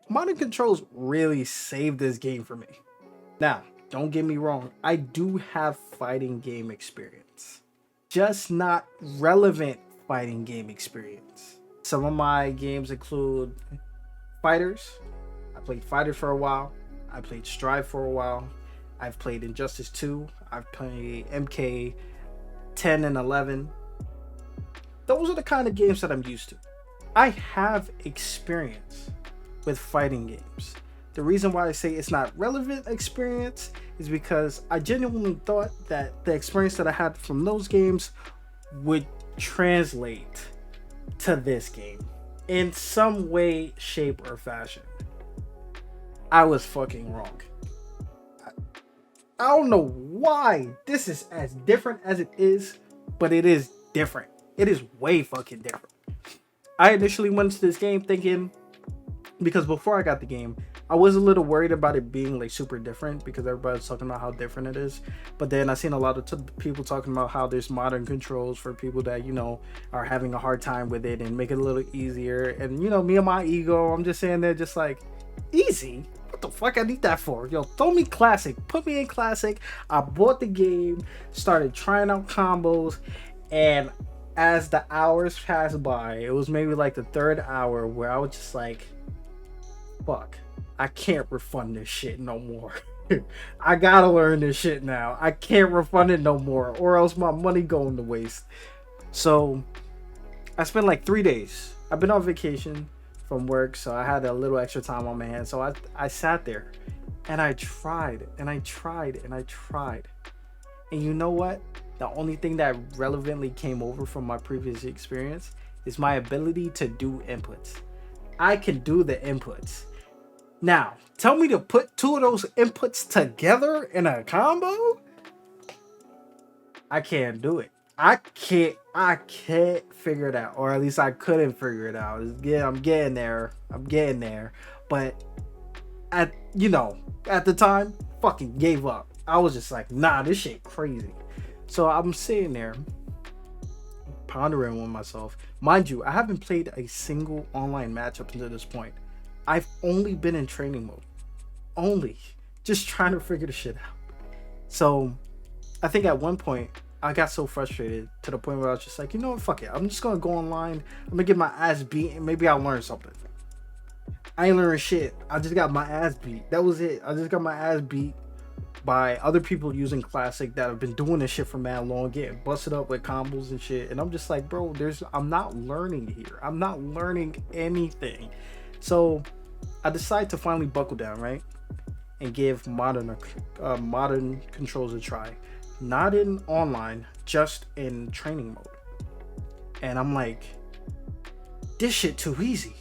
modern controls really saved this game for me. Now, don't get me wrong, I do have fighting game experience, just not relevant fighting game experience. Some of my games include Fighters. I played Fighters for a while. I played Strive for a while. I've played Injustice 2. I've played MK 10 and 11. Those are the kind of games that I'm used to. I have experience with fighting games. The reason why I say it's not relevant experience is because I genuinely thought that the experience that I had from those games would translate to this game in some way, shape, or fashion. I was fucking wrong. I don't know why this is as different as it is, but it is different. It is way fucking different. I initially went into this game thinking, because before I got the game, I was a little worried about it being like super different because everybody's talking about how different it is. But then I seen a lot of people talking about how there's modern controls for people that, you know, are having a hard time with it and make it a little easier. And, you know, me and my ego, I'm just saying there just like, easy? What the fuck I need that for? Yo, throw me classic. Put me in classic. I bought the game, started trying out combos, and as the hours passed by, it was maybe like the third hour where I was just like, fuck, I can't refund this shit no more. I gotta learn this shit now. I can't refund it no more, or else my money going to waste. So I spent like 3 days. I've been on vacation from work, so I had a little extra time on my hands. So I sat there and I tried and I tried and I tried. And you know what? The only thing that relevantly came over from my previous experience is my ability to do inputs. I can do the inputs. Now, tell me to put two of those inputs together in a combo? I can't do it. I can't figure it out. Or at least I couldn't figure it out. I'm getting there. But at the time, fucking gave up. I was just like, nah, this shit crazy. So I'm sitting there pondering with myself. Mind you, I haven't played a single online match up until this point. I've only been in training mode. Only. Just trying to figure the shit out. So I think at one point I got so frustrated to the point where I was just like, you know what, fuck it. I'm just gonna go online. I'm gonna get my ass beat and maybe I'll learn something. I ain't learned shit. I just got my ass beat. That was it. I just got my ass beat by other people using classic that have been doing this shit for mad long, getting busted up with combos and shit. And I'm just like, bro, I'm not learning here. I'm not learning anything. So I decided to finally buckle down, right? And give modern controls a try. Not in online, just in training mode. And I'm like, this shit too easy.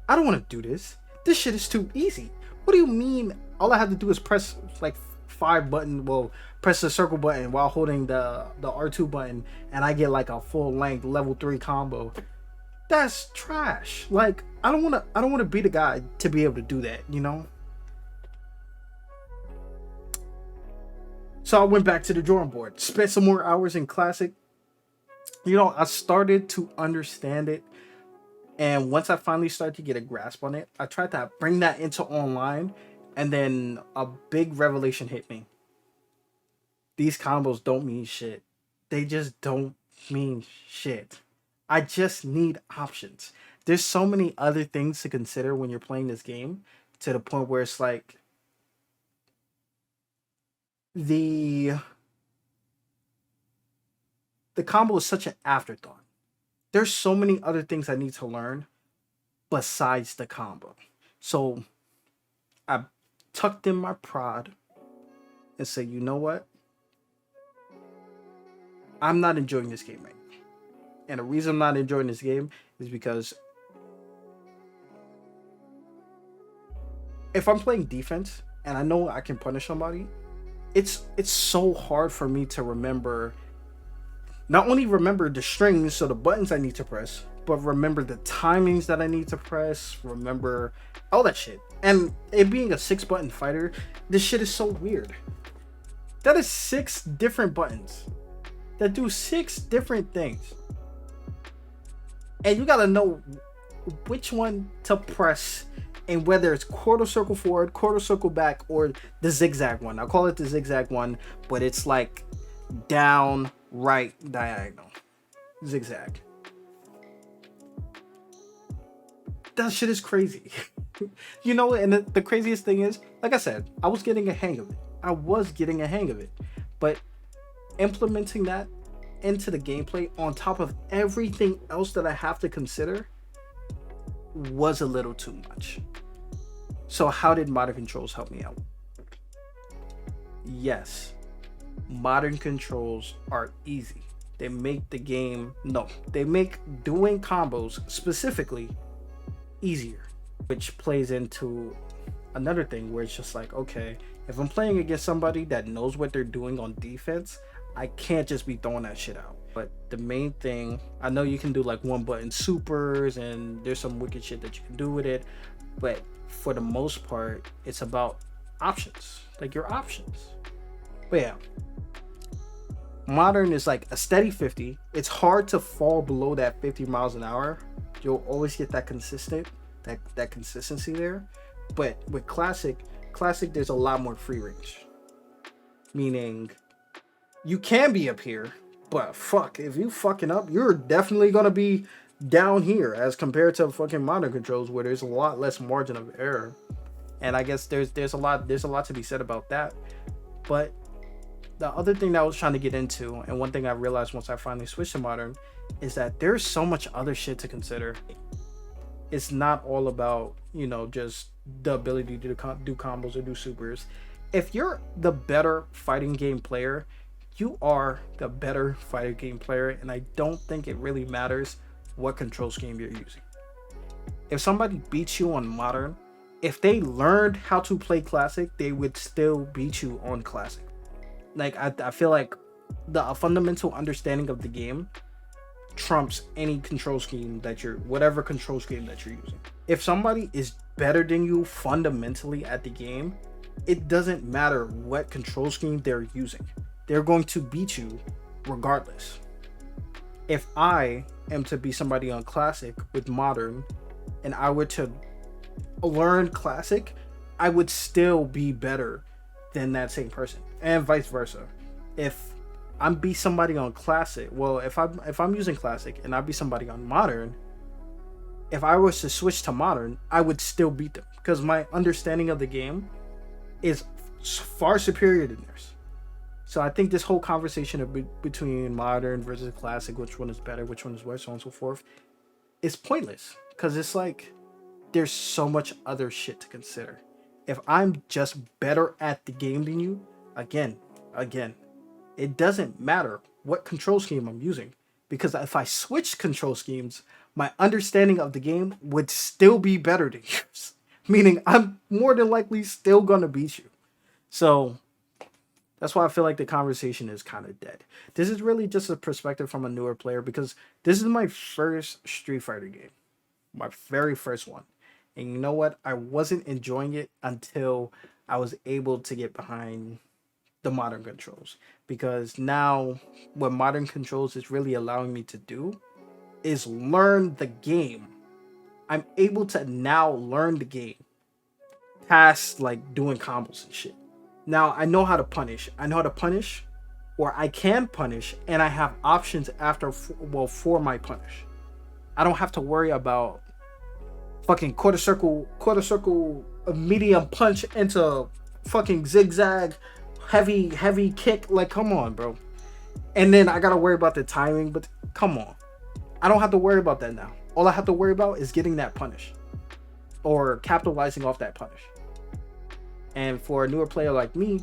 I don't want to do this. This shit is too easy. What do you mean? All I have to do is press like 5 button, press the circle button while holding the R2 button, and I get like a full length level 3 combo. That's trash. Like, I don't want to be the guy to be able to do that, you know? So I went back to the drawing board, spent some more hours in classic. You know, I started to understand it. And once I finally started to get a grasp on it, I tried to bring that into online, and then a big revelation hit me. These combos don't mean shit. They just don't mean shit. I just need options. There's so many other things to consider when you're playing this game, to the point where it's like the combo is such an afterthought. There's so many other things I need to learn besides the combo. So I tucked in my pride and said, you know what? I'm not enjoying this game right now. And the reason I'm not enjoying this game is because if I'm playing defense and I know I can punish somebody, it's so hard for me to remember, not only remember the strings, so the buttons I need to press, but remember the timings that I need to press, remember all that shit. And it being a 6-button fighter, this shit is so weird. That is 6 different buttons that do 6 different things. And you gotta know which one to press And whether it's quarter circle forward, quarter circle back, or the zigzag one, I call it the zigzag one, but it's like down, right, diagonal, zigzag. That shit is crazy. You know, and the craziest thing is, like I said, I was getting a hang of it. But implementing that into the gameplay on top of everything else that I have to consider was a little too much. So how did modern controls help me out? Yes, modern controls are easy. They make doing combos specifically easier, which plays into another thing where it's just like, okay, if I'm playing against somebody that knows what they're doing on defense, I can't just be throwing that shit out. But the main thing, I know you can do like one button supers and there's some wicked shit that you can do with it, but for the most part, it's about options, like your options. But yeah, modern is like a steady 50. It's hard to fall below that 50 miles an hour. You'll always get that consistency there. But with classic, there's a lot more free range. Meaning, you can be up here, but fuck, if you fucking up, you're definitely gonna be down here as compared to fucking modern controls where there's a lot less margin of error. And I guess there's a lot to be said about that. But the other thing that I was trying to get into, and one thing I realized once I finally switched to modern, is that there's so much other shit to consider. It's not all about, you know, just the ability to do combos or do supers. If you're the better fighting game player, you are the better fighting game player, and I don't think it really matters what control scheme you're using. If somebody beats you on modern, if they learned how to play classic, they would still beat you on classic. Like, I feel like the fundamental understanding of the game trumps any control scheme whatever control scheme that you're using. If somebody is better than you fundamentally at the game, it doesn't matter what control scheme they're using. They're going to beat you regardless. If I am to be somebody on classic with modern and I were to learn classic, I would still be better than that same person, and vice versa. If I'm be somebody on classic, well, if I'm using classic and I be somebody on modern, if I was to switch to modern, I would still beat them because my understanding of the game is far superior than theirs. So I think this whole conversation between modern versus classic, which one is better, which one is worse, so on and so forth, is pointless because it's like there's so much other shit to consider. If I'm just better at the game than you, again, it doesn't matter what control scheme I'm using, because if I switched control schemes, my understanding of the game would still be better than yours, meaning I'm more than likely still gonna beat you. So that's why I feel like the conversation is kind of dead. This is really just a perspective from a newer player because this is my first Street Fighter game, my very first one. And you know what? I wasn't enjoying it until I was able to get behind the modern controls. Because now what modern controls is really allowing me to do is learn the game. I'm able to now learn the game past like doing combos and shit. Now I know how to punish. Or I can punish, and I have options for my punish. I don't have to worry about fucking quarter circle medium punch into fucking zigzag heavy kick. Like, come on, bro. And then I gotta worry about the timing, but come on. I don't have to worry about that now. All I have to worry about is getting that punish or capitalizing off that punish. And for a newer player like me,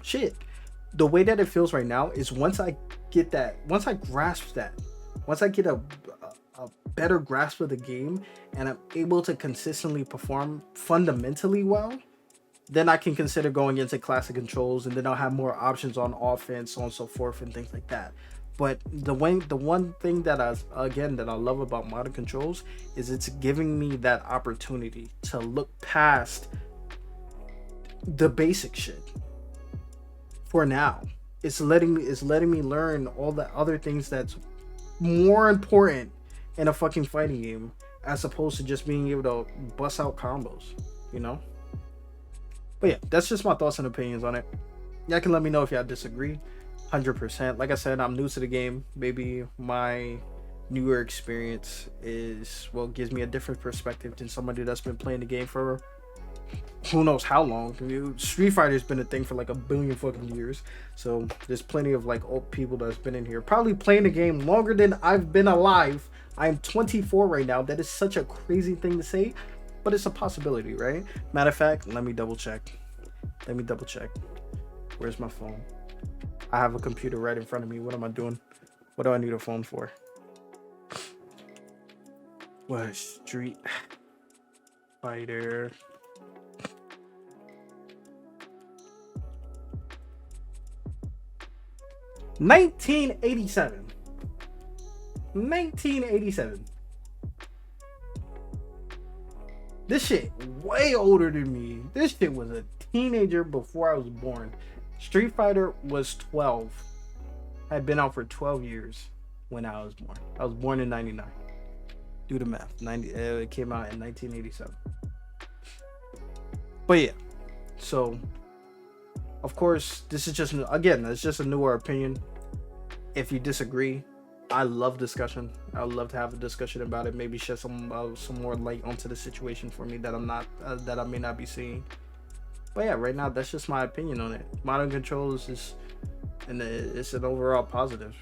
shit, the way that it feels right now is once I get a better grasp of the game and I'm able to consistently perform fundamentally well, then I can consider going into classic controls, and then I'll have more options on offense, so on and so forth, and things like that. But the one thing that I love about modern controls is it's giving me that opportunity to look past the basic shit. For now, it's letting me learn all the other things that's more important in a fucking fighting game, as opposed to just being able to bust out combos, you know? But yeah, that's just my thoughts and opinions on it. Y'all can let me know if y'all disagree. 100%. Like I said, I'm new to the game. Maybe my newer experience gives me a different perspective than somebody that's been playing the game for who knows how long. Street Fighter's been a thing for like a billion fucking years. So there's plenty of like old people that's been in here, probably playing the game longer than I've been alive. I'm 24 right now. That is such a crazy thing to say, but it's a possibility, right? Matter of fact, let me double check. Where's my phone? I have a computer right in front of me. What am I doing? What do I need a phone for? What? Street Fighter. $1987. This shit way older than me. This shit was a teenager before I was born. Street Fighter was 12. Had been out for 12 years when I was born. I was born in 99. Do the math. It came out in 1987. But yeah, so of course this is just, again, it's just a newer opinion. If you disagree, I love discussion. I would love to have a discussion about it. Maybe shed some more light onto the situation for me that I may not be seeing. But yeah, right now that's just my opinion on it. Modern Control is just, and it's an overall positive.